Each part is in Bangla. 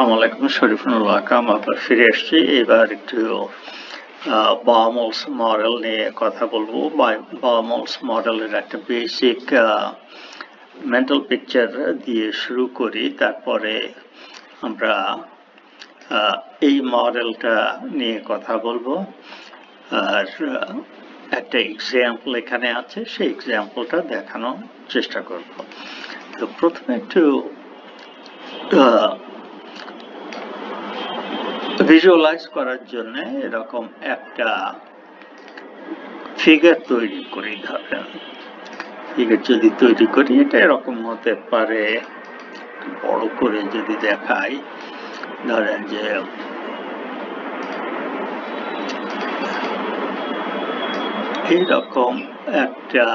আসসালামু আলাইকুম, শরীফুল্লাহ কাম আবার ফিরে এসেছি। এবার একটু বাউমলস মডেল নিয়ে কথা বলবো। বাউমলস মডেলের একটা বেসিক মেন্টাল পিকচার দিয়ে শুরু করি, তারপরে আমরা এই মডেলটা নিয়ে কথা বলবো। আর একটা এক্সাম্পল এখানে আছে, সেই এক্সাম্পলটা দেখানোর চেষ্টা করব। তো প্রথমে একটু ভিজুয়ালাইজ করার জন্য এরকম একটা ফিগার তৈরি করি। ধরেন ফিগার যদি তৈরি করি, এটা এরকম হতে পারে। বড় করে যদি দেখাই, ধরেন যে এইরকম একটা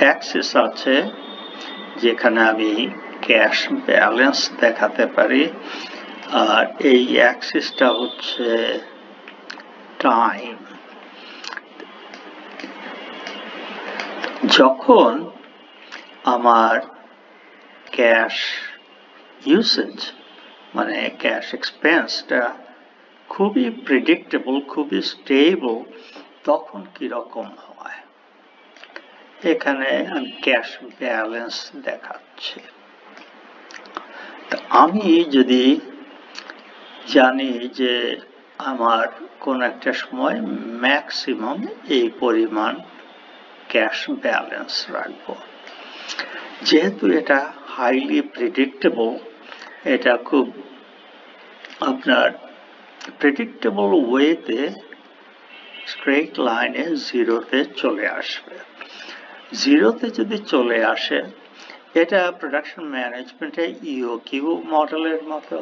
অ্যাক্সিস আছে যেখানে আমি ক্যাশ ব্যালেন্স দেখাতে পারি, আর এই অ্যাক্সিসটা হচ্ছে টাইম। যখন আমার ক্যাশ ইউসেজ মানে ক্যাশ এক্সপেন্সটা খুবই প্রেডিক্টেবল, খুবই স্টেবল, তখন কিরকম হয়। এখানে আমি ক্যাশ ব্যালেন্স দেখাচ্ছি। আমি যদি জানি যে আমার কোন একটা সময় ম্যাক্সিমাম এই পরিমাণ ক্যাশ ব্যালেন্স রাখবো, যেহেতু এটা হাইলি প্রেডিক্টেবল, এটা খুব আপনার প্রেডিক্টেবল ওয়েতে স্ট্রেট লাইনে জিরোতে চলে আসবে। জিরোতে যদি চলে আসে, এটা প্রোডাকশন ম্যানেজমেন্টে ইওকিউ মডেলের মতো।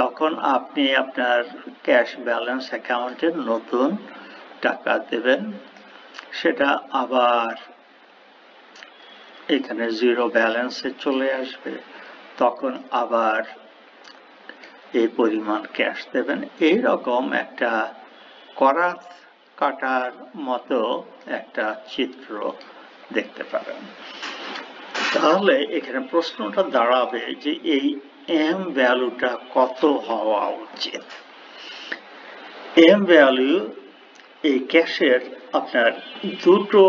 তখন আপনি আপনার ক্যাশ ব্যালেন্স অ্যাকাউন্টে নতুন টাকা দেবেন, সেটা আবার এখানে জিরো ব্যালেন্সে চলে আসবে, তখন আবার এই পরিমাণ ক্যাশ দেবেন। এইরকম একটা করাত কাটার মতো একটা চিত্র দেখতে পারেন। তাহলে এখানে প্রশ্নটা দাঁড়াবে যে এই এম ভ্যালুটা কত হওয়া উচিত। এম ভ্যালু এই ক্যাশের আপনার দুটো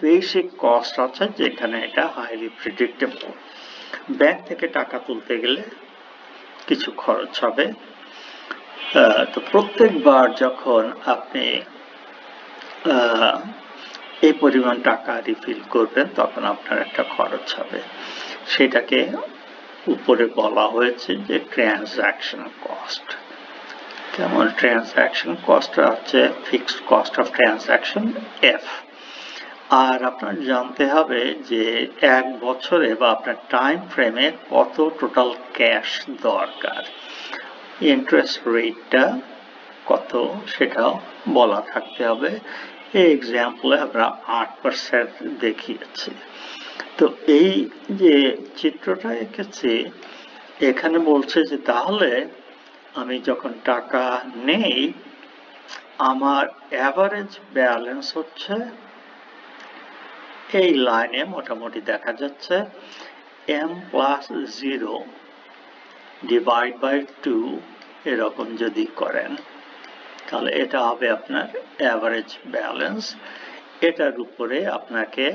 বেসিক কস্ট আছে, যেখানে এটা হাইলি প্রেডিক্টেবল। ব্যাংক থেকে টাকা তুলতে গেলে কিছু খরচ হবে, তো প্রত্যেকবার যখন আপনি এই পরিমাণ টাকা রিফিল করবেন, তখন আপনার একটা খরচ হবে। সেটাকে উপরে বলা হয়েছে যে ট্রানজাকশন কস্ট। যেমন ট্রানজাকশন কস্টটা হচ্ছে fixed cost of transaction F. আর আপনার জানতে হবে যে এক বছরে বা আপনার টাইম ফ্রেমে কত টোটাল ক্যাশ দরকার, ইন্টারেস্ট রেটটা কত সেটাও বলা থাকতে হবে। এই এক্সাম্পলে আমরা 8% দেখিয়েছি। তো এই যে চিত্রটা এঁকেছি, এখানে বলছে যে তাহলে আমি যখন টাকা নেই, আমার অ্যাভারেজ ব্যালেন্স হচ্ছে এই লাইনে মোটামুটি দেখা যাচ্ছে m+0 ডিভাইড বাই 2 এরকম যদি করেন, তাহলে এটা হবে আপনার অ্যাভারেজ ব্যালেন্স। এটার উপরে আপনাকে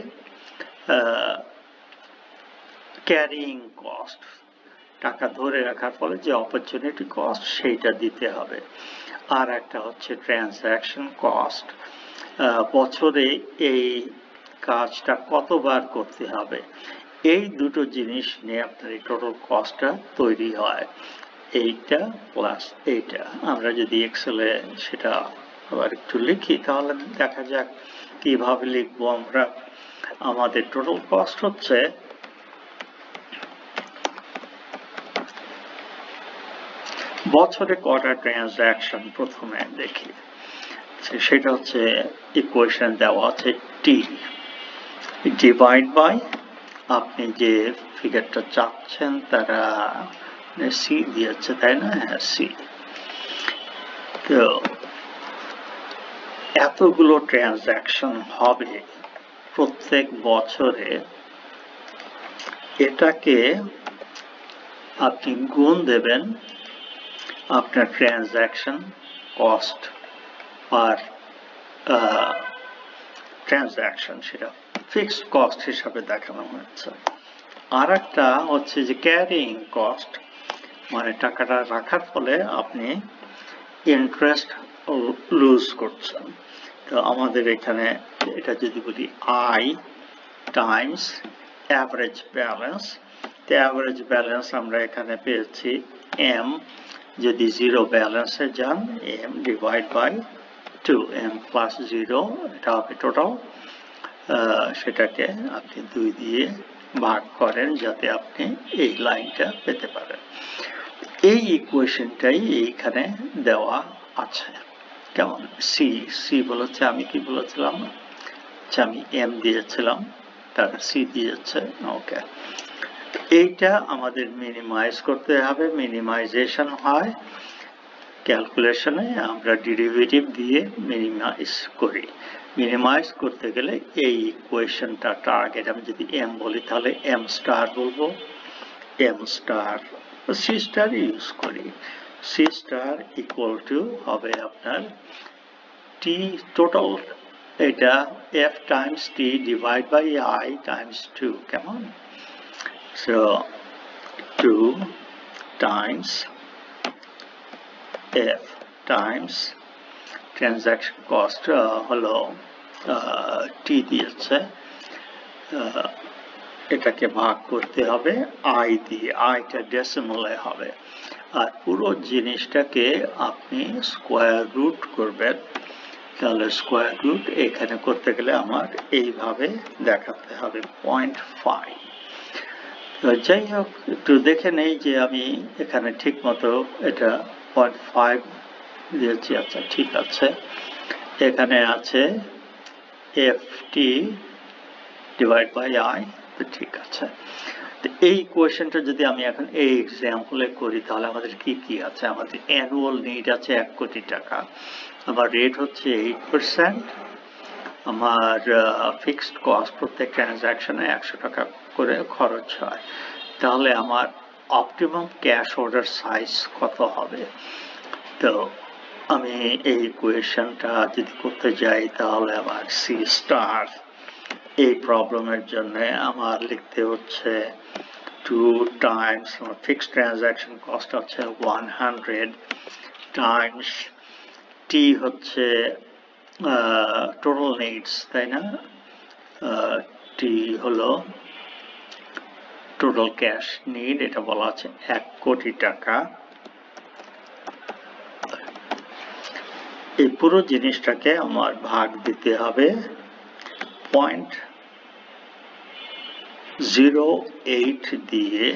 ক্যারিং কস্ট, টাকা ধরে রাখার ফলে যে অপরচুনিটি কস্ট, সেইটা দিতে হবে। আর একটা হচ্ছে ট্রানজাকশন কস্ট, বছরে এই কাজটা কতবার করতে হবে, এই দুটো জিনিস নিয়ে আপনার এই টোটাল কস্টটা তৈরি হয়। এইটা প্লাস এইটা। আমরা যদি এক্সেলে সেটা আবার একটু লিখি, তাহলে দেখা যাক কিভাবে লিখবো আমরা। আমাদের টোটাল কস্ট হচ্ছে বছরে কটা ট্রানজাকশন, প্রথমে দেখি সেটা হচ্ছে ইকুয়েশন দেওয়া আছে টি ডিভাইড বাই, আপনি যে ফিগারটা চাচ্ছেন তারা সি দিয়েছে, তাই না? হ্যাঁ, সি। তো এতগুলো ট্রানজাকশন হবে প্রত্যেক বছরে, এটাকে আপনি গুণ দেবেন আপনার ট্রানজাকশন কস্ট পার ট্রানজাকশন, সেটা ফিক্সড কস্ট হিসাবে দেখানো হচ্ছে। আর একটা হচ্ছে যে ক্যারিং কস্ট, মানে টাকাটা রাখার ফলে আপনি ইন্টারেস্ট লুজ করছেন। তো আমাদের এখানে এটা যদি বলি আই টাইমস অ্যাভারেজ ব্যালেন্স, তো অ্যাভারেজ ব্যালেন্স আমরা এখানে পেয়েছি এম, যদি জিরো ব্যালেন্সে যান M divide by 2, M plus 0, এটা হবে টোটাল। সেটাকে আপনি 2 দিয়ে ভাগ করেন যাতে আপনি এই লাইনটা পেতে পারেন। এই ইকুয়েশনটাই এইখানে দেওয়া আছে। কেমন? সি বলেছে, আমি কি বলেছিলাম? আমি এম দিয়েছিলাম, তারপর সি দিয়েছে। ওকে, এইটা আমাদের মিনিমাইজ করতে হবে। মিনিমাইজেশন হয় ক্যালকুলেশনে, আমরা ডেরিভেটিভ দিয়ে মিনিমাইজ করি। মিনিমাইজ করতে গেলে এই ইকুয়েশনটা টার্গেট, আমি যদি এম বলি তাহলে এম স্টার বলবো, M star C star use করি। সি স্টার ইকুয়াল টু হবে আপনার টি টোটাল, এটা F times T divide by I times 2, কেমন? So 2 times F times transaction cost হলো টি দিয়েছে, এটাকে ভাগ করতে হবে আই দিয়ে, আইটা ডেসিমালে হবে। আর পুরো জিনিসটাকে আপনি স্কোয়ার রুট করবেন, তাহলে স্কোয়ার রুট এখানে করতে গেলে আমার এইভাবে দেখাতে হবে 0.5। যাই হোক, একটু দেখে নেই যে আমি এখানে ঠিক মতো এটা 0.5 দিয়েছি। আচ্ছা, ঠিক আছে। এখানে আছে F T divide by I, ঠিক আছে। এই কোয়েশ্চেনটা যদি আমি এখন এই এক্সাম্পলে করি তাহলে আমাদের কি কি আছে? আমাদের অ্যানুয়াল নিড আছে 1 কোটি টাকা, আমার রেট হচ্ছে 8%, আমার ফিক্সড কস্ট প্রত্যেক ট্রানজাকশনে 100 টাকা করে খরচ হয়। তাহলে আমার অপটিমাম ক্যাশ অর্ডার সাইজ কত হবে? তো আমি এই ইকুয়েশনটা যদি করতে যাই তাহলে আমার সি স্টার এই প্রবলেমের জন্য আমার লিখতে হচ্ছে 2 টাইমস ফিক্সড ট্রানজাকশন কস্ট হচ্ছে 100 টাইমস টি হচ্ছে টোটাল নিডস, তাই না? টি হলো টোটাল ক্যাশ নিড, এটা বলা আছে 1 কোটি টাকা। এই পুরো জিনিসটাকে আমার ভাগ দিতে হবে 0.08 দিয়ে,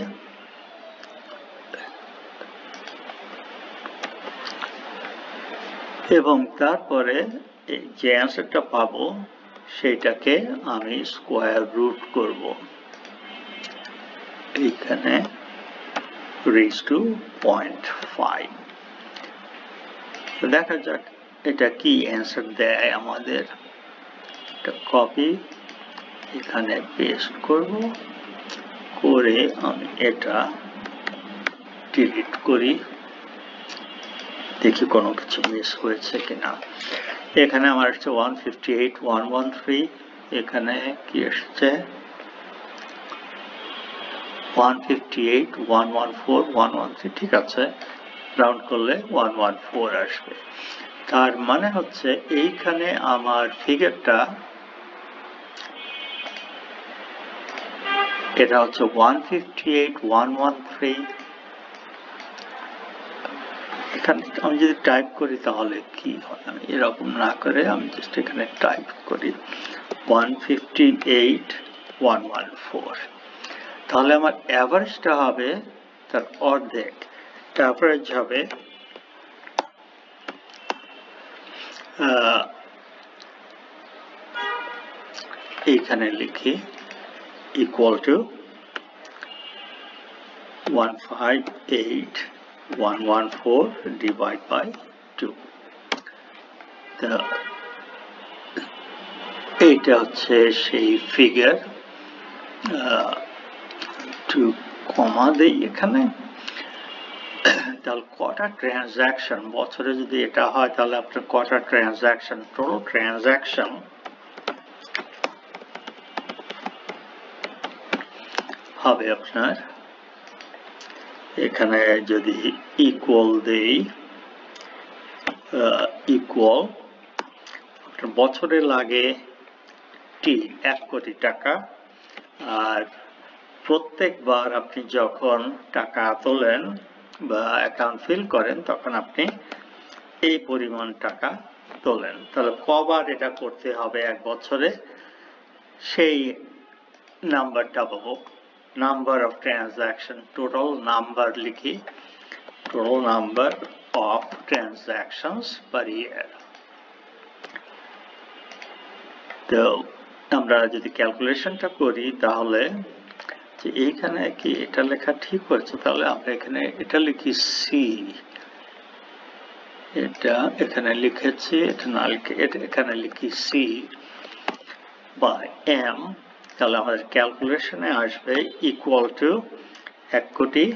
এবং তারপরে যে অ্যান্সারটা পাবো সেটাকে আমি স্কোয়ার রুট করব এইখানে raised to 0.5। দেখা যাক এটা কি অ্যান্সার দেয় আমাদের। এটা কপি এখানে পেস্ট করব, করে আমি এটা ডিলিট করি, দেখি কোনো কিছু মিস হয়েছে কিনা। এখানে আমার আসছে 158,113, এখানে কি আসছে 158,114,113, ঠিক আছে, রাউন্ড করলে 114 আসবে। তার মানে হচ্ছে এইখানে আমার ফিগারটা এটা হচ্ছে 158,113। এখানে আমি যদি টাইপ করি তাহলে কি হয়? আমি এরকম না করে আমি জাস্ট এখানে টাইপ করি 158,114, তাহলে আমার অ্যাভারেজটা হবে তার অর্ধেক। অ্যাভারেজ হবে এইখানে লিখি ইকুয়াল টু 158,114 ডিভাইড বাই 2। এইটা হচ্ছে সেই ফিগার। একটু কমা দেই এখানে, তাহলে কটা ট্রানজাকশন বছরে যদি এটা হয় তাহলে আপনার কটা ট্রানজাকশন টোটাল ট্রানজাকশন হবে আপনার এখানে যদি ইকুয়াল দেই ইকুয়াল আপনার বছরে লাগে টি 1 কোটি টাকা আর প্রত্যেকবার আপনি যখন টাকা তোলেন বা অ্যাকাউন্ট ফিল করেন তখন আপনি এই পরিমাণ টাকা তোলেন তাহলে কবার এটা করতে হবে এক বছরে সেই নাম্বারটা পাবো number of transaction total number লিখি টোটাল নাম্বার অফ ট্রানজাকশনস পার ইয়ার তো আমরা যদি ক্যালকুলেশনটা করি তাহলে যে এইখানে কি এটা লেখা ঠিক হয়েছে তাহলে আমরা এখানে এটা লিখি সি এটা এখানে লিখেছি এটা না লিখে এটা এখানে লিখি সি বাই এম তাহলে আমাদের ক্যালকুলেশনে আসবে ইকুয়াল টু 1 কোটি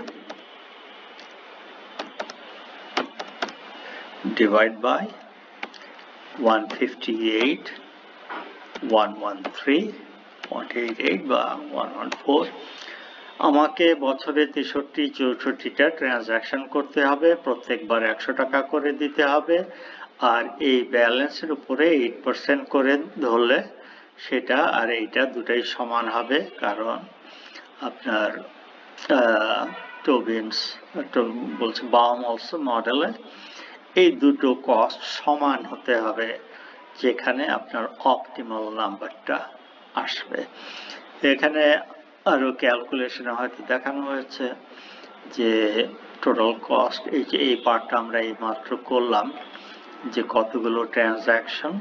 ডিভাইড বাই 158.113.88 বা 114 আমাকে বছরে 63-64টা ট্রানজাকশন করতে হবে প্রত্যেকবার 100 টাকা করে দিতে হবে আর এই ব্যালেন্সের উপরে 8% করে ধরলে সেটা আর এইটা দুটাই সমান হবে কারণ আপনার টোবিনস বলছে বাউমলস মডেলে এই দুটো কস্ট সমান হতে হবে যেখানে আপনার অপটিমাল নাম্বারটা আসবে এখানে আরো ক্যালকুলেশনে হয়তো দেখানো হয়েছে যে টোটাল কস্ট এই যে এই পার্টটা আমরা এই মাত্র করলাম যে কতগুলো ট্রানজাকশন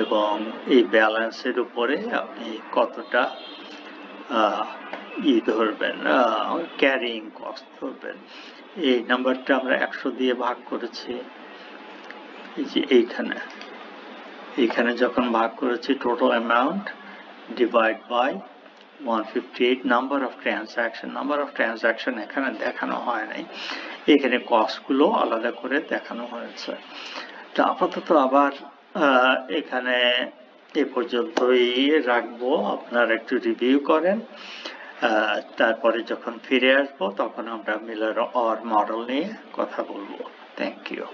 এবং এই ব্যালেন্সের উপরে আপনি কতটা ধরবেন ক্যারিং কস্ট ধরবেন এই নাম্বারটা আমরা 100 দিয়ে ভাগ করেছি এই যে এইখানে যখন ভাগ করেছি total amount divide by 158 number of transaction এখানে দেখানো হয় নাই এখানে কস্ট গুলো আলাদা করে দেখানো হয়েছে তো আপাতত আবার এখানে এ পর্যন্তই রাখবো আপনারা একটু রিভিউ করেন তারপরে যখন ফিরে আসবো তখন আমরা মিলার অর মডেল নিয়ে কথা বলবো থ্যাংক ইউ